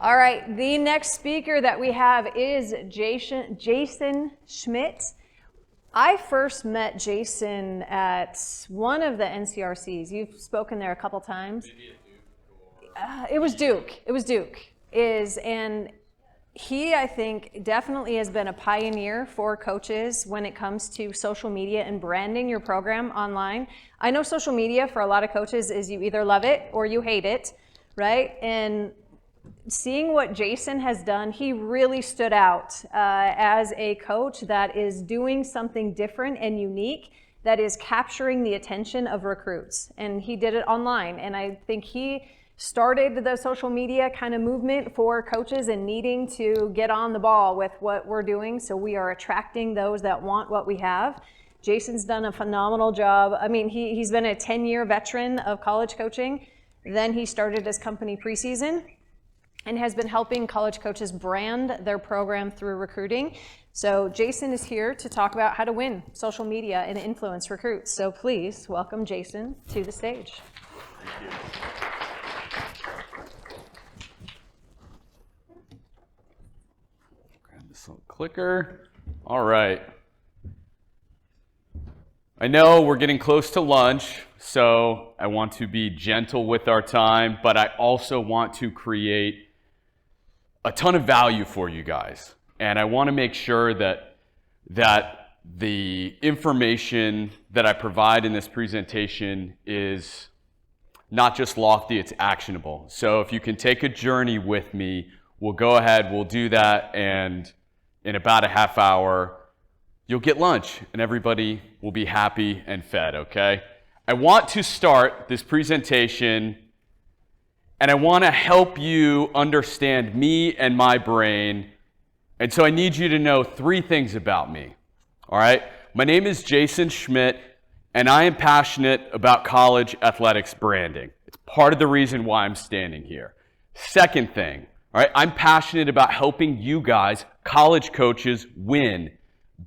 All right, the next speaker that we have is Jayson Schmidt. I first met Jayson at one of the NCRCs. You've spoken there a couple times. It was Duke. And he, I think, definitely has been a pioneer for coaches when it comes to social media and branding your program online. I know social media for a lot of coaches is you either love it or you hate it, right? And seeing what Jayson has done, he really stood out as a coach that is doing something different and unique, that is capturing the attention of recruits. And he did it online. And I think he started the social media kind of movement for coaches and needing to get on the ball with what we're doing. So we are attracting those that want what we have. Jayson's done a phenomenal job. I mean, he's been a 10-year veteran of college coaching. Then he started his company Preseason and has been helping college coaches brand their program through recruiting. So Jayson is here to talk about how to win social media and influence recruits. So please welcome Jayson to the stage. Thank you. Grab this little clicker. All right. I know we're getting close to lunch, so I want to be gentle with our time, but I also want to create a ton of value for you guys. And I want to make sure that the information that I provide in this presentation is not just lofty, it's actionable. So if you can take a journey with me, we'll go ahead, we'll do that, and in about a half hour, you'll get lunch and everybody will be happy and fed, okay? I want to start this presentation and I want to help you understand me and my brain. And so I need you to know 3 things about me, all right? My name is Jayson Schmidt, and I am passionate about college athletics branding. It's part of the reason why I'm standing here. Second thing, all right, I'm passionate about helping you guys, college coaches, win,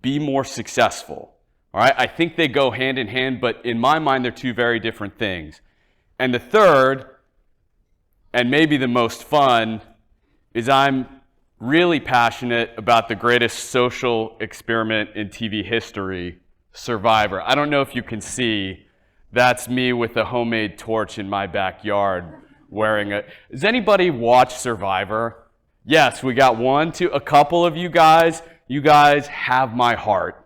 be more successful, all right? I think they go hand in hand, but in my mind, they're 2 very different things. And the third, and maybe the most fun, is I'm really passionate about the greatest social experiment in TV history, Survivor. I don't know if you can see, that's me with a homemade torch in my backyard wearing it. Does anybody watch Survivor? Yes, we got 1, 2, a couple of you guys. You guys have my heart.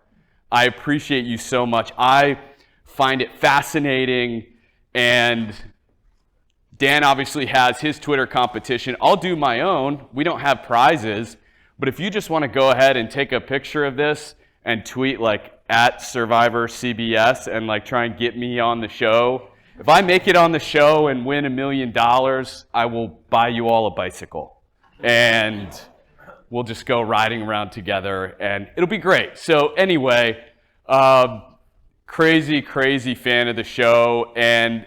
I appreciate you so much. I find it fascinating, and Dan obviously has his Twitter competition. I'll do my own. We don't have prizes, but if you just want to go ahead and take a picture of this and tweet like @SurvivorCBS and like try and get me on the show. If I make it on the show and win $1 million, I will buy you all a bicycle. And we'll just go riding around together and it'll be great. So anyway, crazy fan of the show. And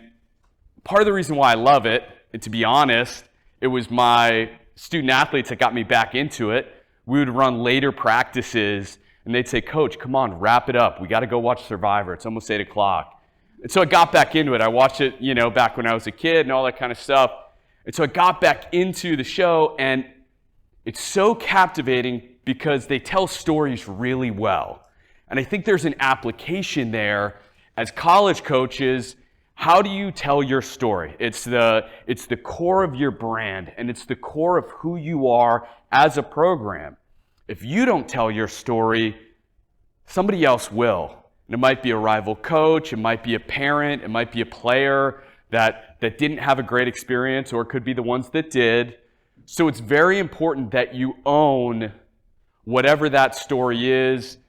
part of the reason why I love it, and to be honest, it was my student athletes that got me back into it. We would run later practices and they'd say, "Coach, come on, wrap it up. We got to go watch Survivor. It's almost 8 o'clock. And so I got back into it. I watched it, back when I was a kid and all that kind of stuff. And so I got back into the show, and it's so captivating because they tell stories really well. And I think there's an application there as college coaches. How do you tell your story? It's the core of your brand, and it's the core of who you are as a program. If you don't tell your story, somebody else will. And it might be a rival coach, it might be a parent, it might be a player that didn't have a great experience, or it could be the ones that did. So it's very important that you own whatever that story is.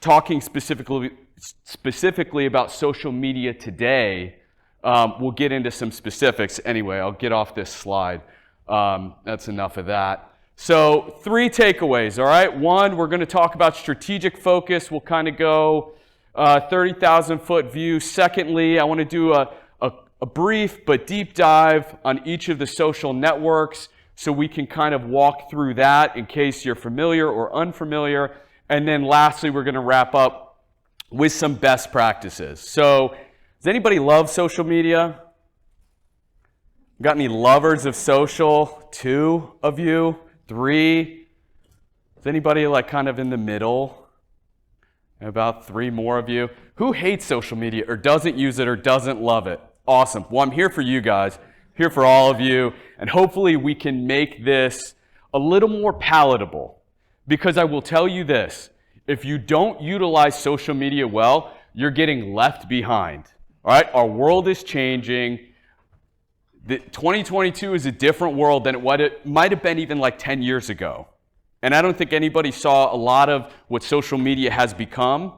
Talking specifically about social media today, we'll get into some specifics. Anyway, I'll get off this slide. That's enough of that. So 3 takeaways, all right? 1, we're going to talk about strategic focus. We'll kind of go 30,000-foot view. Secondly, I want to do a brief but deep dive on each of the social networks so we can kind of walk through that in case you're familiar or unfamiliar. And then lastly, we're going to wrap up with some best practices. So does anybody love social media? Got any lovers of social? 2 of you? 3? Is anybody like kind of in the middle? About 3 more of you. Who hates social media or doesn't use it or doesn't love it? Awesome. Well, I'm here for you guys, here for all of you, and hopefully we can make this a little more palatable. Because I will tell you this, if you don't utilize social media well, you're getting left behind. All right? Our world is changing. 2022 is a different world than what it might have been even like 10 years ago. And I don't think anybody saw a lot of what social media has become.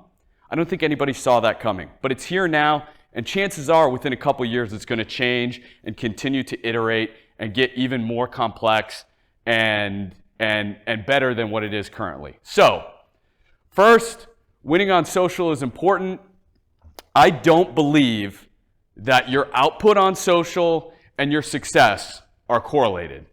I don't think anybody saw that coming. But it's here now, and chances are within a couple years it's going to change and continue to iterate and get even more complex and better than what it is currently. So, first, winning on social is important. I don't believe that your output on social and your success are correlated.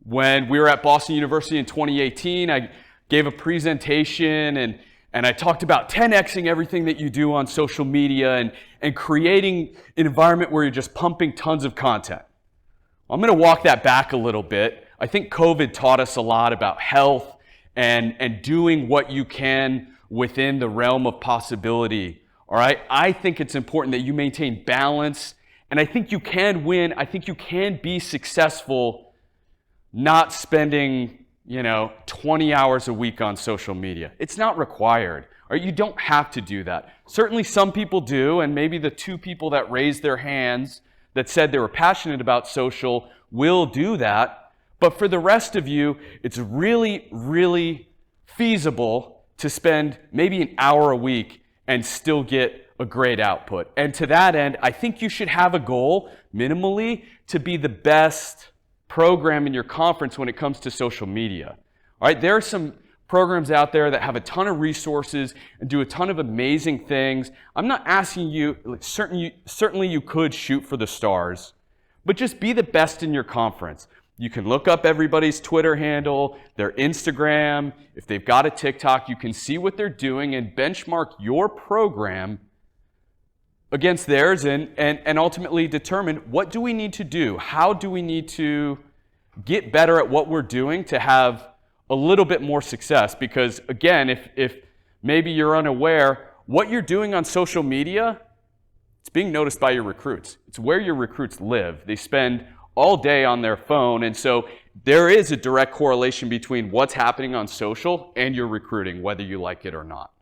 When we were at Boston University in 2018, I gave a presentation and I talked about 10xing everything that you do on social media and creating an environment where you're just pumping tons of content. I'm going to walk that back a little bit. I think COVID taught us a lot about health and doing what you can within the realm of possibility. All right? I think it's important that you maintain balance, and I think you can win. I think you can be successful not spending, 20 hours a week on social media. It's not required. Or you don't have to do that. Certainly some people do, and maybe the 2 people that raised their hands that said they were passionate about social will do that. But for the rest of you, it's really, really feasible to spend maybe an hour a week and still get a great output. And to that end, I think you should have a goal, minimally, to be the best program in your conference when it comes to social media. All right, there are some programs out there that have a ton of resources and do a ton of amazing things. I'm not asking you, certainly you could shoot for the stars, but just be the best in your conference. You can look up everybody's Twitter handle, their Instagram. If they've got a TikTok, you can see what they're doing and benchmark your program against theirs and ultimately determine what do we need to do? How do we need to get better at what we're doing to have a little bit more success? Because again, if maybe you're unaware, what you're doing on social media, it's being noticed by your recruits. It's where your recruits live. They spend all day on their phone, and so there is a direct correlation between what's happening on social and your recruiting, whether you like it or not.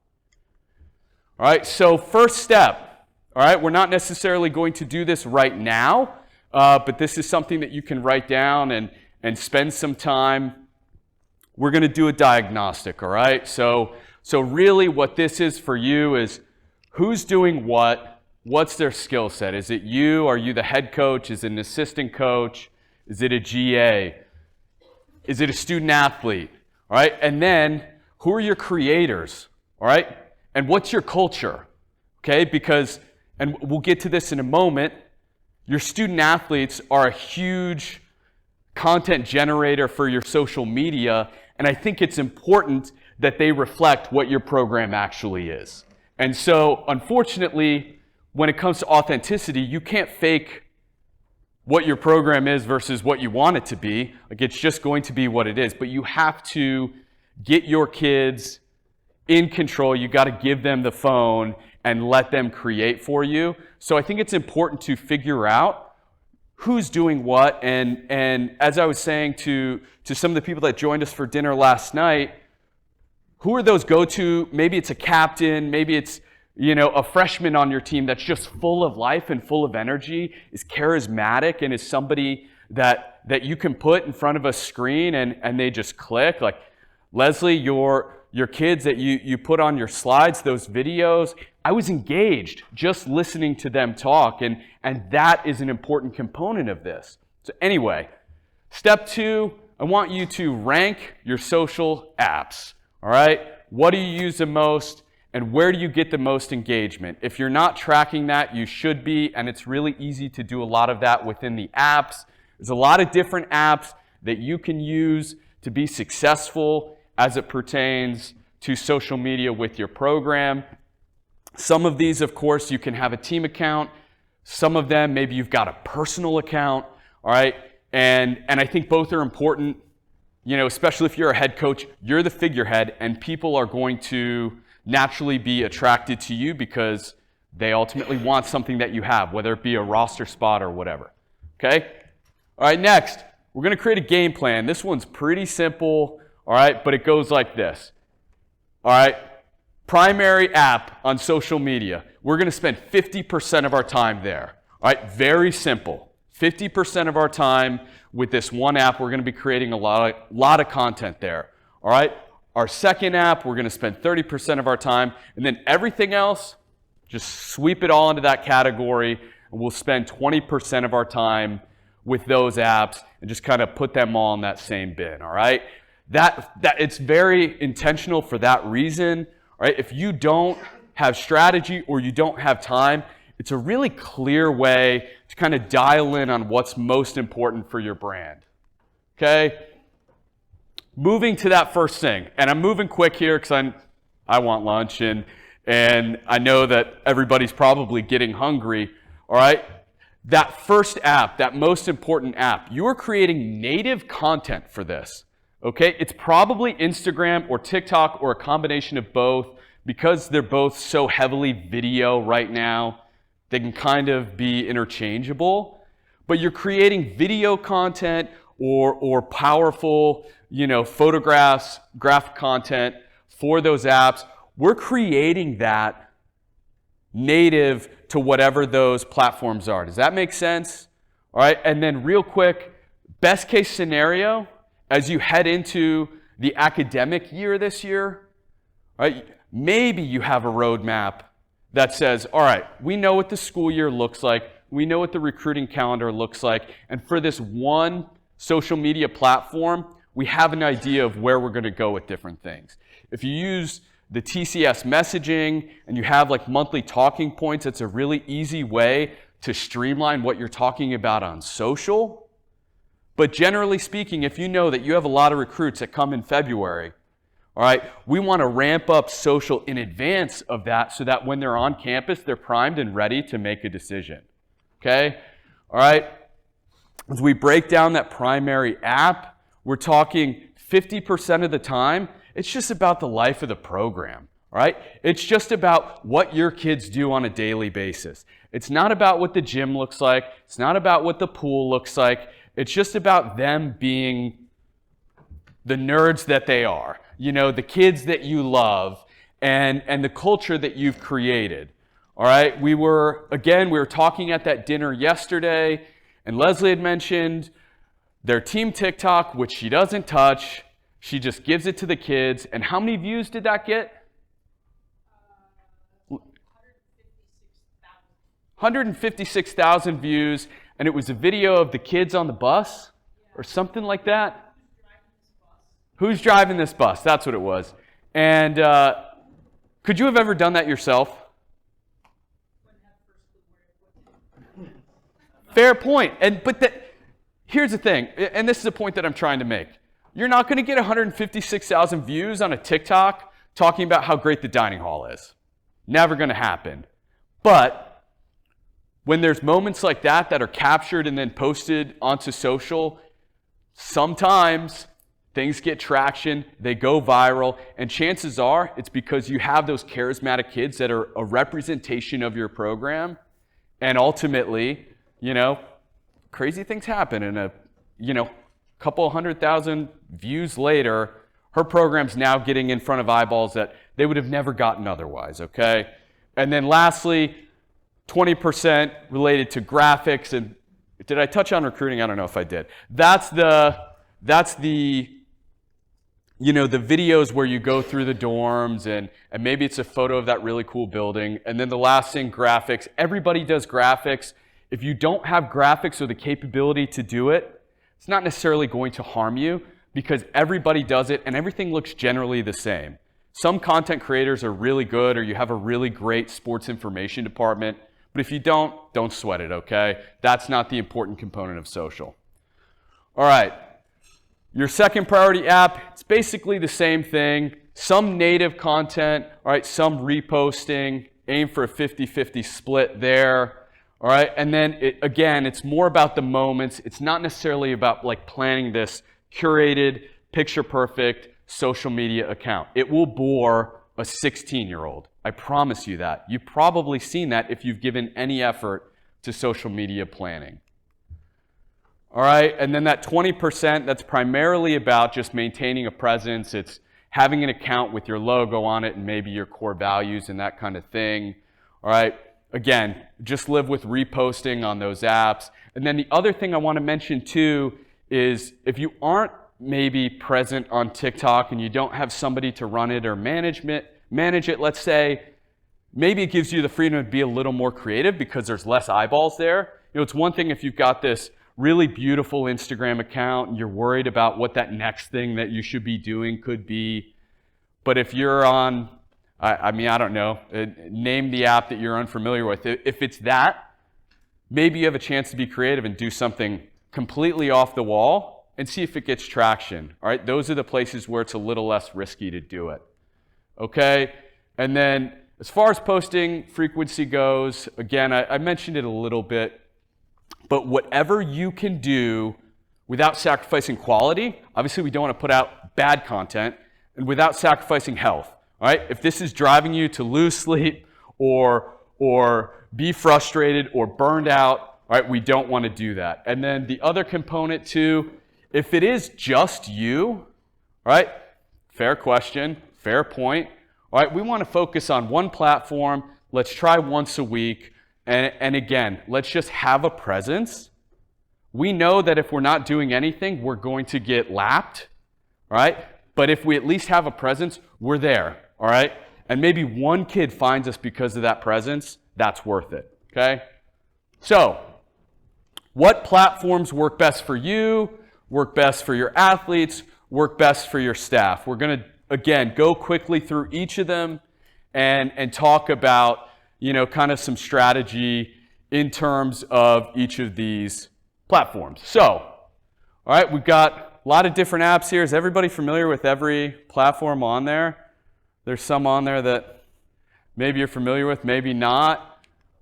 All right, so first step. All right, we're not necessarily going to do this right now, but this is something that you can write down and spend some time. We're going to do a diagnostic, all right? So really what this is for you is who's doing what, what's their skill set? Is it you? Are you the head coach? Is it an assistant coach? Is it a GA? Is it a student athlete? All right, and then who are your creators? All right, and what's your culture? Okay, because, and we'll get to this in a moment, your student athletes are a huge content generator for your social media, and I think it's important that they reflect what your program actually is. And so, unfortunately, when it comes to authenticity, you can't fake what your program is versus what you want it to be. Like, it's just going to be what it is. But you have to get your kids in control. You got to give them the phone and let them create for you. So I think it's important to figure out who's doing what. And as I was saying to some of the people that joined us for dinner last night, who are those go-to? Maybe it's a captain, maybe it's a freshman on your team that's just full of life and full of energy, is charismatic, and is somebody that you can put in front of a screen and they just click. Like Leslie, your kids that you put on your slides, those videos, I was engaged just listening to them talk, and that is an important component of this. So anyway, step 2, I want you to rank your social apps. All right? What do you use the most, and where do you get the most engagement? If you're not tracking that, you should be, and it's really easy to do a lot of that within the apps. There's a lot of different apps that you can use to be successful as it pertains to social media with your program. Some of these, of course, you can have a team account. Some of them, maybe you've got a personal account. all right? And I think both are important, you know, especially if you're a head coach, you're the figurehead, and people are going to naturally be attracted to you because they ultimately want something that you have, whether it be a roster spot or whatever, okay? All right, next, we're going to create a game plan. This one's pretty simple, all right, but it goes like this. All right, primary app on social media. We're going to spend 50% of our time there. All right, very simple. 50% of our time with this one app, we're going to be creating a lot of content there. All right, our second app, we're going to spend 30% of our time, and then everything else, just sweep it all into that category, and we'll spend 20% of our time with those apps and just kind of put them all in that same bin, all right? That it's very intentional for that reason, all right? If you don't have strategy or you don't have time, it's a really clear way to kind of dial in on what's most important for your brand, okay? Moving to that first thing, and I'm moving quick here because I want lunch, and I know that everybody's probably getting hungry, all right? That first app, that most important app, you are creating native content for this, okay? It's probably Instagram or TikTok or a combination of both because they're both so heavily video right now. They can kind of be interchangeable, but you're creating video content or powerful, you know, photographs, graphic content for those apps. We're creating that native to whatever those platforms are. Does that make sense? All right, and then real quick, best case scenario, as you head into the academic year this year, right, maybe you have a roadmap that says, all right, we know what the school year looks like, we know what the recruiting calendar looks like, and for this one social media platform, we have an idea of where we're going to go with different things. If you use the TCS messaging and you have like monthly talking points, it's a really easy way to streamline what you're talking about on social. But generally speaking, if you know that you have a lot of recruits that come in February, all right, we want to ramp up social in advance of that so that when they're on campus, they're primed and ready to make a decision. Okay? All right? As we break down that primary app, we're talking 50% of the time, it's just about the life of the program, all right? It's just about what your kids do on a daily basis. It's not about what the gym looks like. It's not about what the pool looks like. It's just about them being the nerds that they are, you know, the kids that you love and the culture that you've created, all right? We were talking at that dinner yesterday, and Leslie had mentioned their team TikTok, which she doesn't touch. She just gives it to the kids. And how many views did that get? 156,000 views. And it was a video of the kids on the bus or something like that. Who's driving this bus? That's what it was. And could you have ever done that yourself? Fair point. Here's the thing, and this is a point that I'm trying to make. You're not going to get 156,000 views on a TikTok talking about how great the dining hall is. Never going to happen. But when there's moments like that that are captured and then posted onto social, sometimes things get traction, they go viral, and chances are it's because you have those charismatic kids that are a representation of your program, and ultimately, you know, crazy things happen, and a couple 100,000 views later, her program's now getting in front of eyeballs that they would have never gotten otherwise, okay? And then lastly, 20% related to graphics. And did I touch on recruiting? I don't know if I did. That's the videos where you go through the dorms and maybe it's a photo of that really cool building. And then the last thing, graphics. Everybody does graphics. If you don't have graphics or the capability to do it, it's not necessarily going to harm you because everybody does it and everything looks generally the same. Some content creators are really good or you have a really great sports information department, but if you don't sweat it, okay? That's not the important component of social. All right, your second priority app, it's basically the same thing. Some native content, all right, some reposting, aim for a 50-50 split there. All right, and then again, it's more about the moments. It's not necessarily about like planning this curated, picture-perfect social media account. It will bore a 16-year-old. I promise you that. You've probably seen that if you've given any effort to social media planning. All right, and then that 20%, that's primarily about just maintaining a presence. It's having an account with your logo on it and maybe your core values and that kind of thing. All right. Again, just live with reposting on those apps. And then the other thing I want to mention too is if you aren't maybe present on TikTok and you don't have somebody to run it or manage it, let's say, maybe it gives you the freedom to be a little more creative because there's less eyeballs there. You know, it's one thing if you've got this really beautiful Instagram account and you're worried about what that next thing that you should be doing could be. But if you're on, I don't know, name the app that you're unfamiliar with. If it's that, maybe you have a chance to be creative and do something completely off the wall and see if it gets traction. All right, those are the places where it's a little less risky to do it. Okay, and then as far as posting frequency goes, again, I mentioned it a little bit, but whatever you can do without sacrificing quality, obviously we don't want to put out bad content, and without sacrificing health. All right, if this is driving you to lose sleep or be frustrated or burned out, all right, we don't want to do that. And then the other component too, if it is just you, all right, fair question, fair point. All right, we want to focus on one platform. Let's try once a week. And again, let's just have a presence. We know that if we're not doing anything, we're going to get lapped, all right? But if we at least have a presence, we're there. All right? And maybe one kid finds us because of that presence, that's worth it, okay? So, what platforms work best for you, work best for your athletes, work best for your staff? We're going to, again, go quickly through each of them and talk about, you know, kind of some strategy in terms of each of these platforms. So, all right, we've got a lot of different apps here. Is everybody familiar with every platform on there? There's some on there that maybe you're familiar with, maybe not.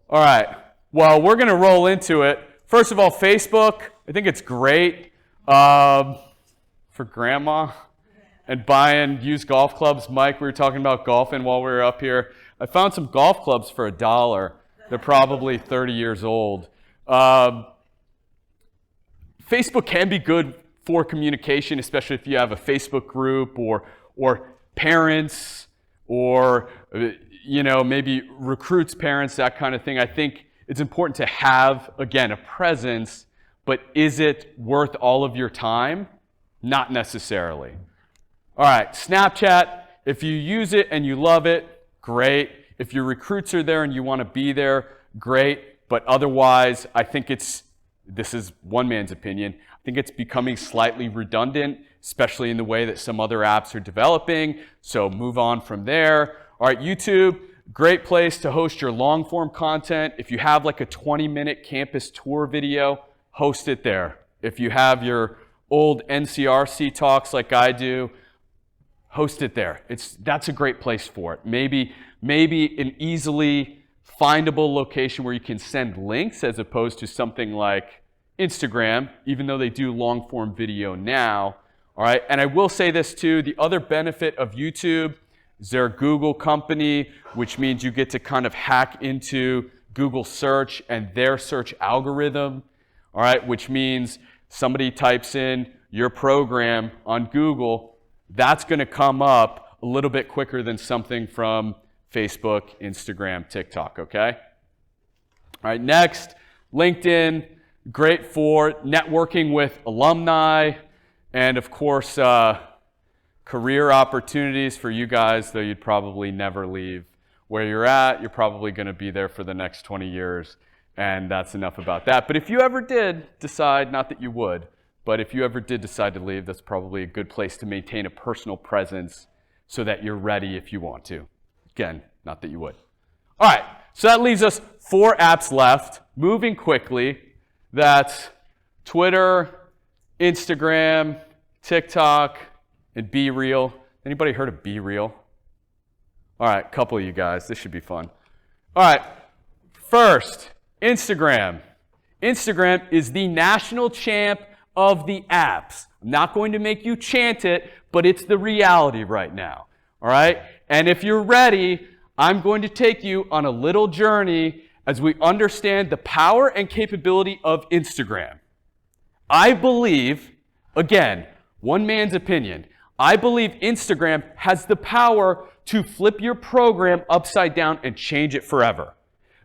All right, well, we're going to roll into it. First of all, Facebook, I think it's great for grandma and buying used golf clubs. Mike, we were talking about golfing while we were up here. I found some golf clubs for $1. They're probably 30 years old. Facebook can be good for communication, especially if you have a Facebook group or parents or, you know, maybe recruits parents, that kind of thing. I think it's important to have, again, a presence, but is it worth all of your time? Not necessarily. All right, Snapchat, if you use it and you love it, great. If your recruits are there and you want to be there, great. But otherwise, I think this is one man's opinion, I think it's becoming slightly redundant, especially in the way that some other apps are developing. So move on from there. All right, YouTube, great place to host your long form content. If you have like a 20-minute campus tour video, host it there. If you have your old NCRC talks like I do, host it there. That's a great place for it. Maybe an easily findable location where you can send links as opposed to something like Instagram, even though they do long form video now. All right, and I will say this too, the other benefit of YouTube is they're a Google company, which means you get to kind of hack into Google search and their search algorithm, all right, which means somebody types in your program on Google, that's going to come up a little bit quicker than something from Facebook, Instagram, TikTok, okay? All right, next, LinkedIn, great for networking with alumni and, of course, career opportunities for you guys, though you'd probably never leave where you're at. You're probably going to be there for the next 20 years, and that's enough about that. But if you ever did decide, not that you would, but if you ever did decide to leave, that's probably a good place to maintain a personal presence so that you're ready if you want to. Again, not that you would. All right, so that leaves us 4 apps left. Moving quickly, that's Twitter, Instagram, TikTok, and Be Real. Anybody heard of Be Real? All right, a couple of you guys. This should be fun. All right, first, Instagram. Instagram is the national champ of the apps. I'm not going to make you chant it, but it's the reality right now. All right? And if you're ready, I'm going to take you on a little journey as we understand the power and capability of Instagram. I believe, again, one man's opinion, I believe Instagram has the power to flip your program upside down and change it forever.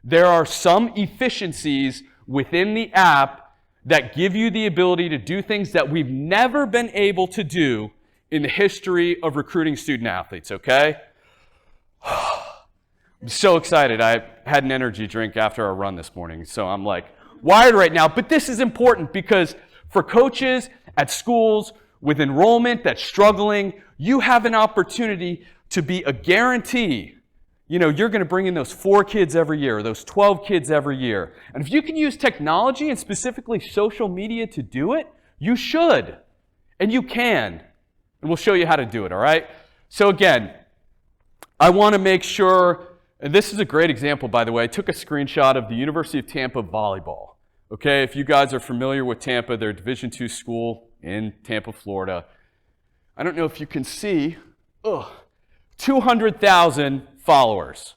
There are some efficiencies within the app that give you the ability to do things that we've never been able to do in the history of recruiting student athletes, okay? I'm so excited. I had an energy drink after our run this morning, so I'm like wired right now. But this is important because for coaches at schools with enrollment that's struggling, you have an opportunity to be a guarantee. You know, you're going to bring in those 4 kids every year, those 12 kids every year. And if you can use technology and specifically social media to do it, you should. And you can. And we'll show you how to do it, all right? So again, I want to make sure, and this is a great example, by the way. I took a screenshot of the University of Tampa volleyball. Okay, if you guys are familiar with Tampa, they're a Division II school in Tampa, Florida. I don't know if you can see, 200,000 followers.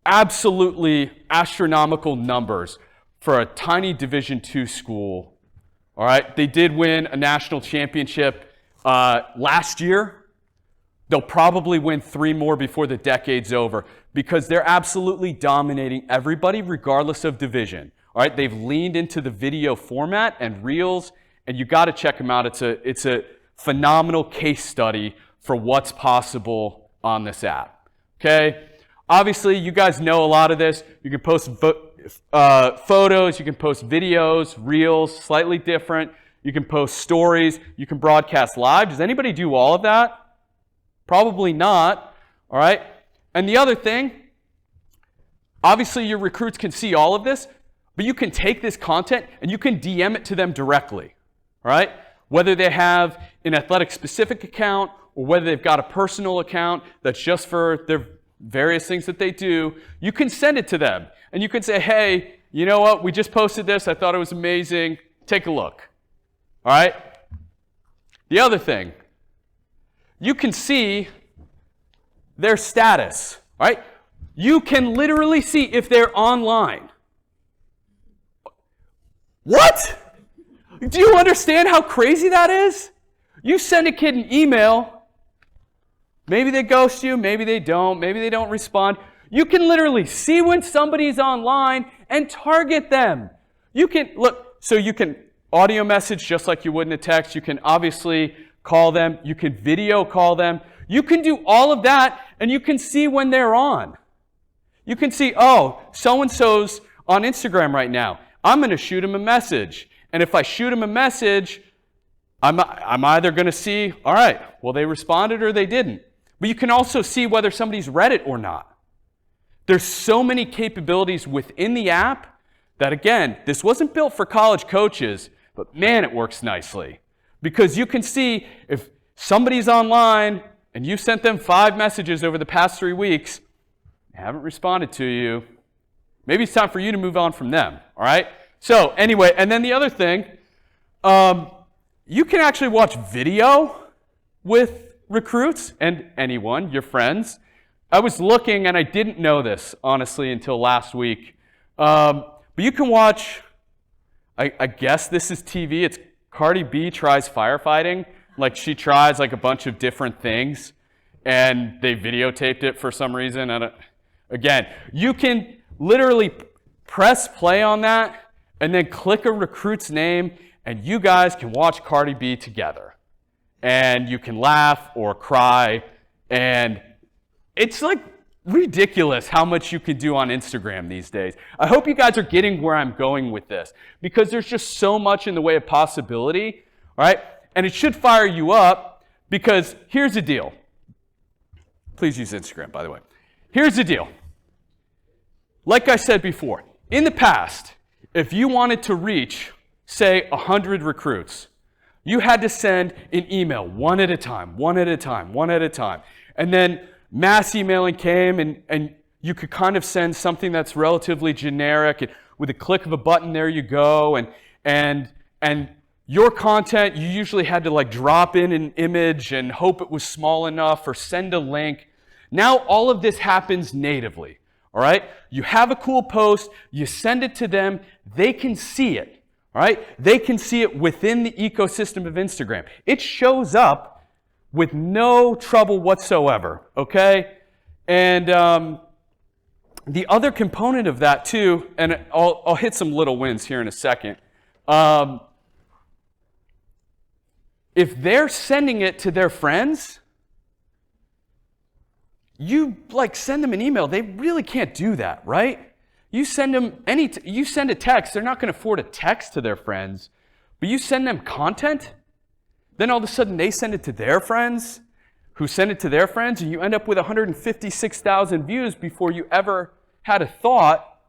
Absolutely astronomical numbers for a tiny Division II school. All right, they did win a national championship last year. They'll probably win 3 more before the decade's over because they're absolutely dominating everybody regardless of division. All right, they've leaned into the video format and reels, and you got to check them out. It's a phenomenal case study for what's possible on this app. Okay, obviously you guys know a lot of this. You can post photos, you can post videos, reels, slightly different. You can post stories, you can broadcast live. Does anybody do all of that? Probably not. All right, and the other thing, obviously your recruits can see all of this, but you can take this content and you can DM it to them directly. All right, whether they have an athletic specific account or whether they've got a personal account that's just for their various things that they do, you can send it to them. And you can say, hey, you know what? We just posted this. I thought it was amazing. Take a look. All right? The other thing, you can see their status. All right? You can literally see if they're online. What? Do you understand how crazy that is? You send a kid an email. Maybe they ghost you, maybe they don't respond. You can literally see when somebody's online and target them. You can, look, so you can audio message just like you would in a text. You can obviously call them. You can video call them. You can do all of that, and you can see when they're on. You can see, oh, so-and-so's on Instagram right now. I'm going to shoot them a message. And if I shoot them a message, I'm either going to see, all right, well, they responded or they didn't. But you can also see whether somebody's read it or not. There's so many capabilities within the app that, again, this wasn't built for college coaches, but man, it works nicely. Because you can see if somebody's online and you sent them 5 messages over the past 3 weeks, they haven't responded to you, maybe it's time for you to move on from them, all right? So anyway, and then the other thing, you can actually watch video with recruits and anyone, your friends. I was looking and I didn't know this, honestly, until last week. But you can watch, I guess this is TV. It's Cardi B tries firefighting. Like she tries like a bunch of different things and they videotaped it for some reason. Again, you can literally press play on that and then click a recruit's name and you guys can watch Cardi B together. And you can laugh or cry. And it's like ridiculous how much you can do on Instagram these days. I hope you guys are getting where I'm going with this because there's just so much in the way of possibility, all right? And it should fire you up because here's the deal. Please use Instagram, by the way. Here's the deal. Like I said before, in the past, if you wanted to reach, say, 100 recruits, you had to send an email one at a time. And then mass emailing came and you could kind of send something that's relatively generic. And with a click of a button, there you go. And your content, you usually had to like drop in an image and hope it was small enough or send a link. Now all of this happens natively, all right? You have a cool post, you send it to them, they can see it, all right? They can see it within the ecosystem of Instagram. It shows up with no trouble whatsoever, okay? And the other component of that too, and I'll hit some little wins here in a second. If they're sending it to their friends, you like send them an email. They really can't do that, right? You send them you send a text. They're not going to forward a text to their friends, but you send them content. Then all of a sudden they send it to their friends, who send it to their friends, and you end up with 156,000 views before you ever had a thought,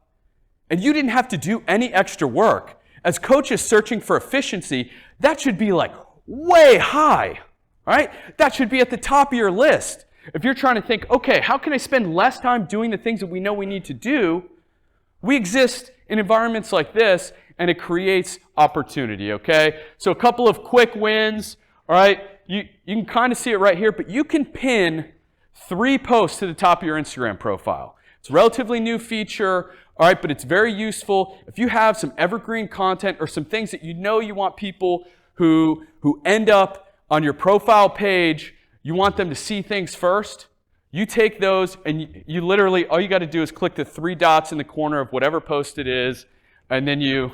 and you didn't have to do any extra work. As coaches searching for efficiency, that should be like way high, right? That should be at the top of your list. If you're trying to think, okay, how can I spend less time doing the things that we know we need to do? We exist in environments like this, and it creates opportunity, okay? So a couple of quick wins, all right? You can kind of see it right here, but you can pin 3 posts to the top of your Instagram profile. It's a relatively new feature, all right, but it's very useful. If you have some evergreen content or some things that you know you want people who end up on your profile page, you want them to see things first, you take those and you literally, all you got to do is click the 3 dots in the corner of whatever post it is, and then you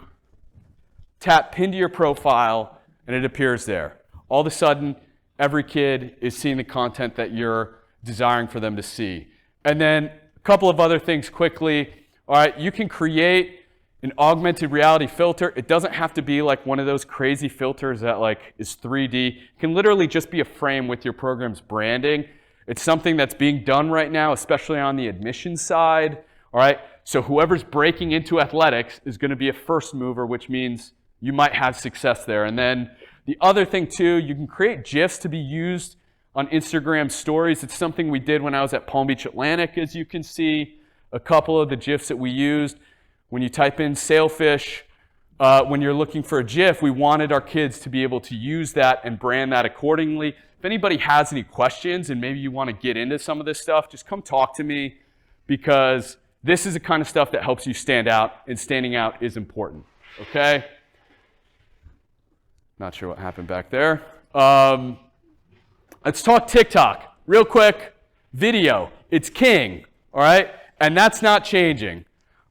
tap pin to your profile, and it appears there. All of a sudden, every kid is seeing the content that you're desiring for them to see. And then a couple of other things quickly. All right, you can create an augmented reality filter. It doesn't have to be like one of those crazy filters that like is 3D. It can literally just be a frame with your program's branding. It's something that's being done right now, especially on the admissions side. All right, so whoever's breaking into athletics is going to be a first mover, which means you might have success there. And then the other thing too, you can create Gifs to be used on Instagram stories. It's something we did when I was at Palm Beach Atlantic, as you can see. A couple of the GIFs that we used. When you type in sailfish, when you're looking for a GIF, we wanted our kids to be able to use that and brand that accordingly. If anybody has any questions and maybe you want to get into some of this stuff, just come talk to me, because this is the kind of stuff that helps you stand out, and standing out is important, okay? Not sure what happened back there. Let's talk TikTok. Real quick, video. It's king, all right? And that's not changing.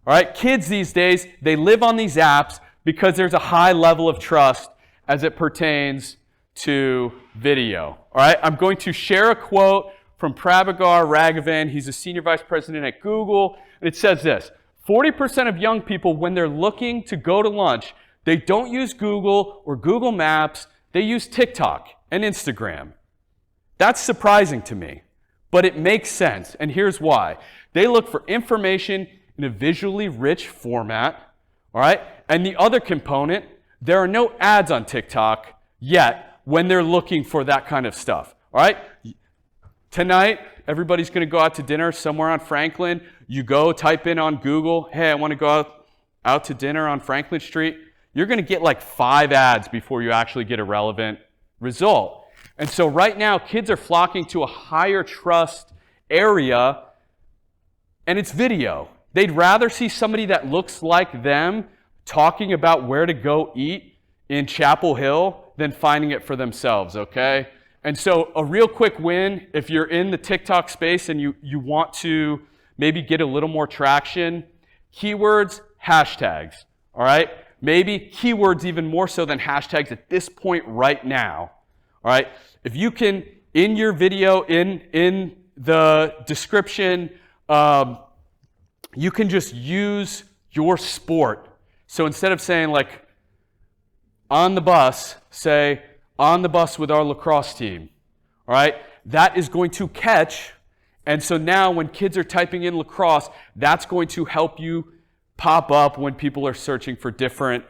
All right, kids these days, they live on these apps because there's a high level of trust as it pertains to video. All right, I'm going to share a quote from Prabhagar Raghavan. He's a senior vice president at Google. And it says this: 40% of young people, when they're looking to go to lunch, they don't use Google or Google Maps. They use TikTok and Instagram. That's surprising to me, but it makes sense. And here's why. They look for information in a visually rich format, all right? And the other component, there are no ads on TikTok yet when they're looking for that kind of stuff, all right? Tonight, everybody's going to go out to dinner somewhere on Franklin. You go type in on Google, hey, I want to go out to dinner on Franklin Street. You're going to get like 5 ads before you actually get a relevant result. And so right now, kids are flocking to a higher trust area, and it's video. They'd rather see somebody that looks like them talking about where to go eat in Chapel Hill than finding it for themselves, okay? And so a real quick win, if you're in the TikTok space and you want to maybe get a little more traction, keywords, hashtags, all right? Maybe keywords even more so than hashtags at this point right now, all right? If you can, in your video, in the description, you can just use your sport. So instead of saying like, on the bus, say, on the bus with our lacrosse team, all right? That is going to catch, and so now when kids are typing in lacrosse, that's going to help you pop up when people are searching for different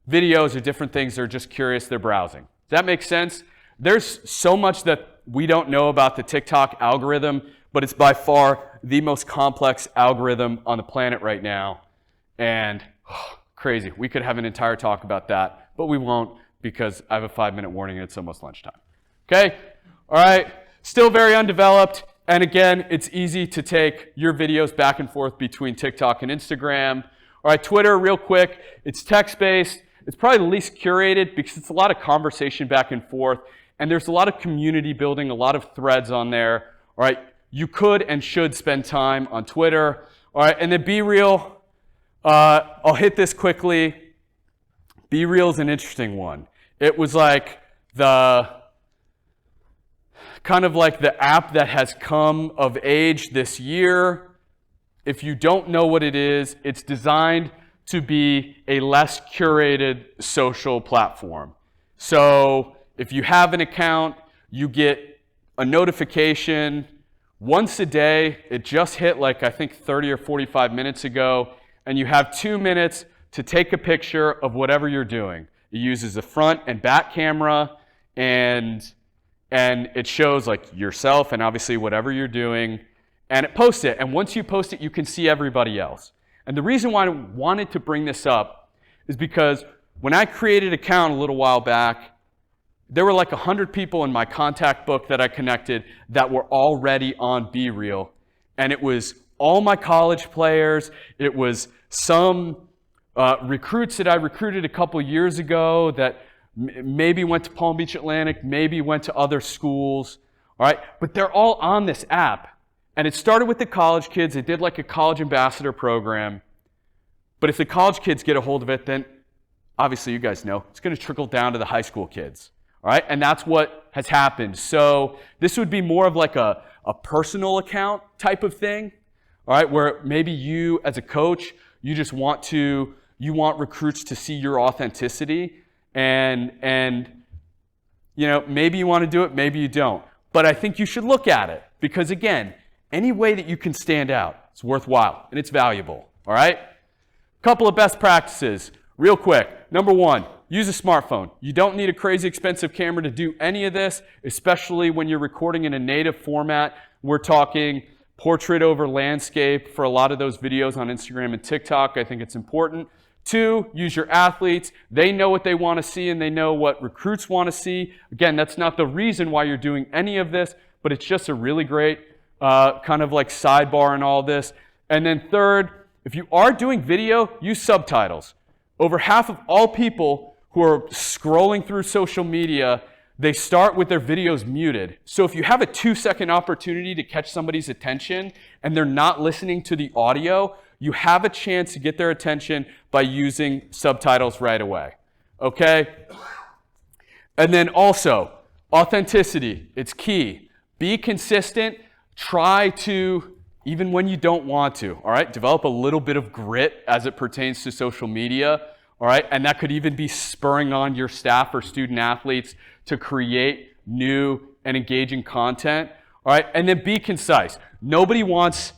videos or different things. They're just curious, they're browsing. Does that make sense? There's so much that we don't know about the TikTok algorithm, but it's by far the most complex algorithm on the planet right now. And Crazy. We could have an entire talk about that, but we won't because I have a 5-minute warning and it's almost lunchtime. Okay? All right. Still very undeveloped. And again, it's easy to take your videos back and forth between TikTok and Instagram. All right, Twitter, real quick. It's text-based. It's probably the least curated because it's a lot of conversation back and forth. And there's a lot of community building, a lot of threads on there. All right, you could and should spend time on Twitter. All right, and then Be Real. I'll hit this quickly. Be Real is an interesting one. It was like kind of like the app that has come of age this year. If you don't know what it is, it's designed to be a less curated social platform. So if you have an account, you get a notification once a day. It just hit like I think 30 or 45 minutes ago, and you have 2 minutes to take a picture of whatever you're doing. It uses a front and back camera, and it shows like yourself and obviously whatever you're doing, and it posts it. And once you post it, you can see everybody else. And the reason why I wanted to bring this up is because when I created an account a little while back, there were like 100 people in my contact book that I connected that were already on Be Real. And it was all my college players. It was some recruits that I recruited a couple years ago that maybe went to Palm Beach Atlantic, maybe went to other schools, all right? But they're all on this app. And it started with the college kids. They did like a college ambassador program. But if the college kids get a hold of it, then obviously you guys know, it's going to trickle down to the high school kids, all right? And that's what has happened. So this would be more of like a personal account type of thing, all right, where maybe you as a coach, you just want recruits to see your authenticity. And you know, maybe you want to do it, maybe you don't. But I think you should look at it because, again, any way that you can stand out, it's worthwhile and it's valuable, all right? Couple of best practices, real quick. Number 1, use a smartphone. You don't need a crazy expensive camera to do any of this, especially when you're recording in a native format. We're talking portrait over landscape for a lot of those videos on Instagram and TikTok. I think it's important. 2, use your athletes. They know what they want to see and they know what recruits want to see. Again, that's not the reason why you're doing any of this, but it's just a really great kind of like sidebar in all this. And then 3rd, if you are doing video, use subtitles. Over half of all people who are scrolling through social media, they start with their videos muted. So if you have a 2-second opportunity to catch somebody's attention and they're not listening to the audio, you have a chance to get their attention by using subtitles right away, okay? And then also, authenticity, it's key. Be consistent. Try to, even when you don't want to, all right? Develop a little bit of grit as it pertains to social media, all right? And that could even be spurring on your staff or student athletes to create new and engaging content, all right? And then be concise. Nobody wants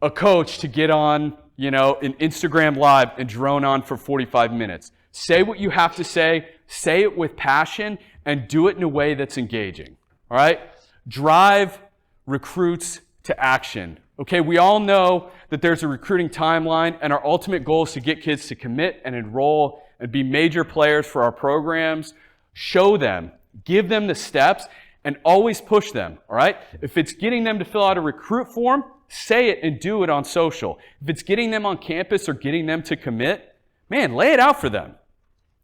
a coach to get on, you know, an Instagram Live and drone on for 45 minutes. Say what you have to say it with passion, and do it in a way that's engaging, all right? Drive recruits to action. Okay, we all know that there's a recruiting timeline, and our ultimate goal is to get kids to commit and enroll and be major players for our programs. Show them, give them the steps, and always push them, all right? If it's getting them to fill out a recruit form, say it and do it on social. If it's getting them on campus or getting them to commit, man, lay it out for them.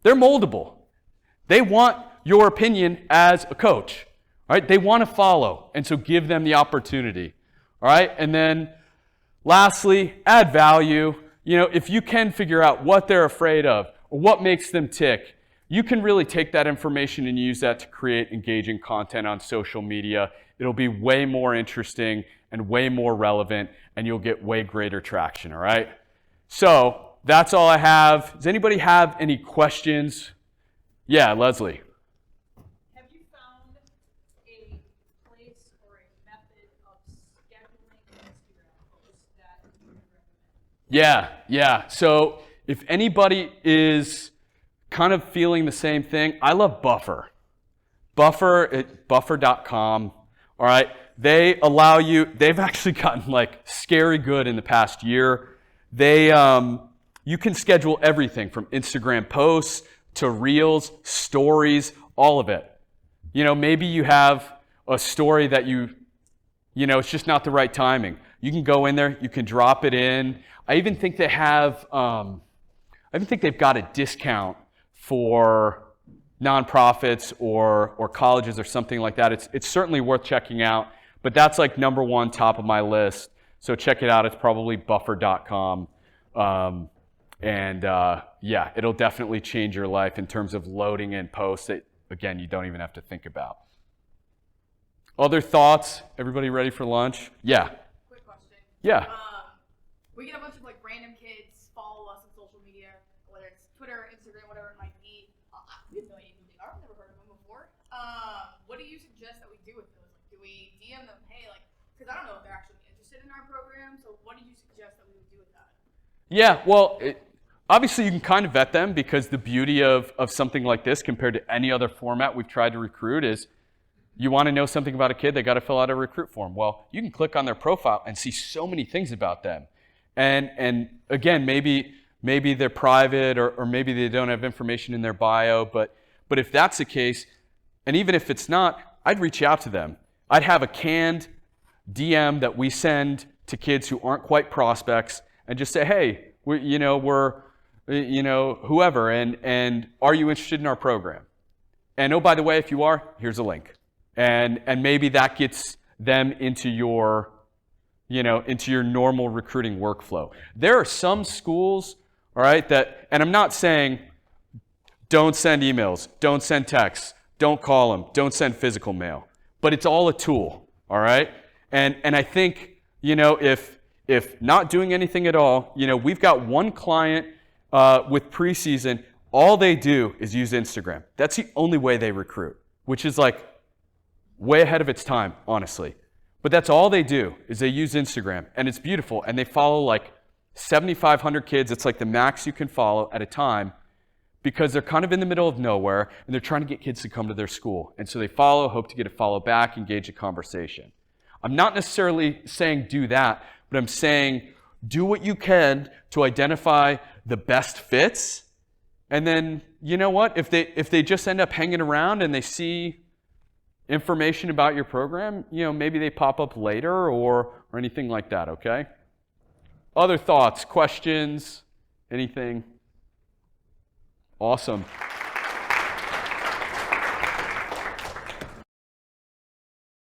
They're moldable. They want your opinion as a coach, all right? They want to follow, and so give them the opportunity, all right? And then lastly, add value. You know, if you can figure out what they're afraid of or what makes them tick, you can really take that information and use that to create engaging content on social media. It'll be way more interesting and way more relevant, and you'll get way greater traction, all right? So that's all I have. Does anybody have any questions? Yeah, Leslie. Have you found a place or a method of scheduling Instagram posts that you would recommend? Yeah. So if anybody is kind of feeling the same thing, I love Buffer. Buffer at buffer.com, all right? They allow you, they've actually gotten like scary good in the past year. They You can schedule everything from Instagram posts to reels, stories, all of it. Maybe you have a story that it's just not the right timing. You can go in there, you can drop it in. I even think they have, they've got a discount for nonprofits or colleges or something like that. It's certainly worth checking out, but that's like number one, top of my list. So check it out. It's probably buffer.com. It'll definitely change your life in terms of loading in posts that, again, you don't even have to think about. Other thoughts? Everybody ready for lunch? Yeah. Quick question. Yeah. We get a bunch of random kids follow us on social media, whether it's Twitter, Instagram, whatever it might be. We have no idea who they are. I've never heard of them before. What do you suggest that we do with those? Do we DM them, hey, because I don't know if they're actually interested in our program, so what do you suggest that we would do with that? Yeah, well, obviously you can kind of vet them, because the beauty of something like this compared to any other format we've tried to recruit is you want to know something about a kid, they got to fill out a recruit form. Well, you can click on their profile and see so many things about them. And again, maybe they're private or maybe they don't have information in their bio, but if that's the case, and even if it's not, I'd reach out to them. I'd have a canned DM that we send to kids who aren't quite prospects and just say, hey, we're whoever, and are you interested in our program? And oh, by the way, if you are, here's a link. And maybe that gets them into your normal recruiting workflow. There are some schools, all right, and I'm not saying don't send emails, don't send texts, don't call them, don't send physical mail, but it's all a tool, all right? And I think, if not doing anything at all, we've got one client with preseason, all they do is use Instagram. That's the only way they recruit, which is way ahead of its time, honestly. But that's all they do is they use Instagram, and it's beautiful. And they follow 7,500 kids. It's the max you can follow at a time, because they're kind of in the middle of nowhere and they're trying to get kids to come to their school. And so they follow, hope to get a follow back, engage a conversation. I'm not necessarily saying do that, but I'm saying do what you can to identify the best fits. And then, you know what? If they just end up hanging around and they see information about your program, maybe they pop up later or anything like that, okay? Other thoughts, questions, anything? Awesome.